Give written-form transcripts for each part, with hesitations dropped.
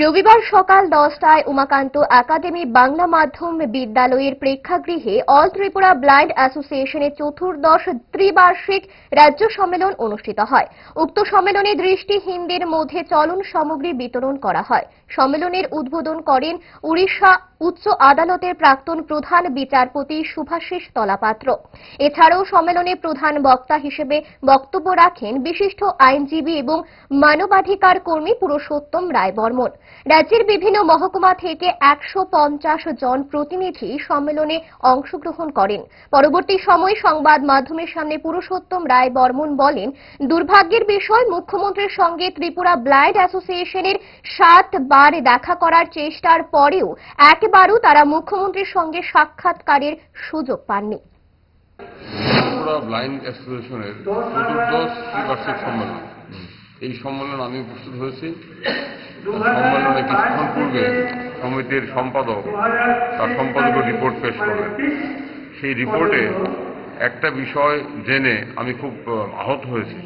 রবিবার সকাল 10টায় উমাকান্ত একাডেমি বাংলা মাধ্যম বিদ্যালয়ের প্রেক্ষাগৃহে অল ত্রিপুরা ব্লাইন্ড অ্যাসোসিয়েশনের চতুর্দশ ত্রিবার্ষিক রাজ্য সম্মেলন অনুষ্ঠিত হয়। উক্ত সম্মেলনে দৃষ্টিহীনদের মধ্যে চলন সামগ্রী বিতরণ করা হয়। সম্মেলনের উদ্বোধন করেন উড়িষ্যা উচ্চ আদালতের প্রাক্তন প্রধান বিচারপতি শুভাশিস তলাপাত্র। এছাড়াও সম্মেলনে প্রধান বক্তা হিসেবে বক্তব্য রাখেন বিশিষ্ট আইনজীবী এবং মানবাধিকার কর্মী পুরুষোত্তম রায় বর্মন। রাজ্যের বিভিন্ন মহকুমা থেকে 150 জন প্রতিনিধি সম্মেলনে অংশগ্রহণ করেন। পরবর্তী সময় সংবাদ মাধ্যমের সামনে পুরুষোত্তম রায় বর্মন বলেন, দুর্ভাগ্যের বিষয় মুখ্যমন্ত্রীর সঙ্গে ত্রিপুরা ব্লাইন্ড অ্যাসোসিয়েশনের 7 বার দেখা করার চেষ্টার পরেও একবারও তারা মুখ্যমন্ত্রীর সঙ্গে সাক্ষাৎকারের সুযোগ পাননি। ত্রিপুরা ব্লাইন্ড অ্যাসোসিয়েশনের চতুর্দশ ত্রিবার্ষিক সম্মেলন, এই সম্মেলন আমি উপস্থিত হয়েছি। সম্মেলনে কিছুক্ষণ পূর্বে সমিতির সম্পাদক তার সম্পাদকের রিপোর্ট পেশ করলেন। সেই রিপোর্টে একটা বিষয় জেনে আমি খুব আহত হয়েছি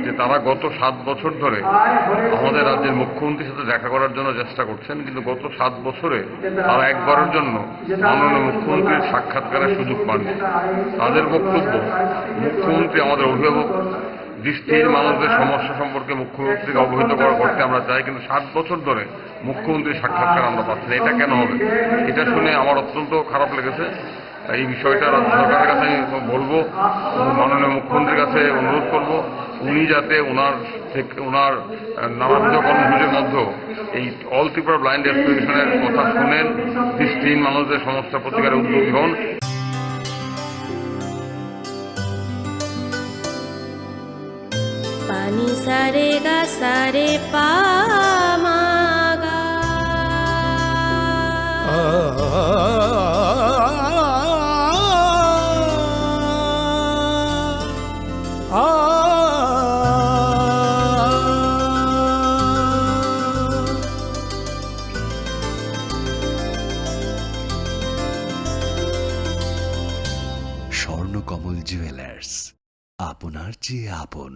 যে তারা গত 7 বছর ধরে আমাদের রাজ্যের মুখ্যমন্ত্রীর সাথে দেখা করার জন্য চেষ্টা করছেন, কিন্তু গত 7 বছরে তারা একবারের জন্য মাননীয় মুখ্যমন্ত্রীর সাক্ষাৎকারের সুযোগ পাননি। তাদের বক্তব্য, মুখ্যমন্ত্রী আমাদের অভিভাবক, দৃষ্টিহীন মানুষদের সমস্যা সম্পর্কে মুখ্যমন্ত্রীকে অবহিত করতে আমরা চাই, কিন্তু 7 বছর ধরে মুখ্যমন্ত্রীর সাক্ষাৎকার আমরা পাচ্ছি না। এটা কেন হবে? এটা শুনে আমার অত্যন্ত খারাপ লেগেছে। এই বিষয়টা রাজ্য সরকারের কাছে আমি বলবো, মাননীয় মুখ্যমন্ত্রীর কাছে অনুরোধ করব, উনি যাতে ওনার নানাবিধ কর্মসূচির মধ্যে এই অল ত্রিপুরা ব্লাইন্ড অ্যাসোসিয়েশনের কথা শুনেন, দৃষ্টিহীন মানুষদের সমস্যা প্রতিকারে উদ্যোগী হন। পানি সারে গা সারে পা মা গা। স্বর্ণকমল জুয়েলার্স, আপনার চেয়ে আপন।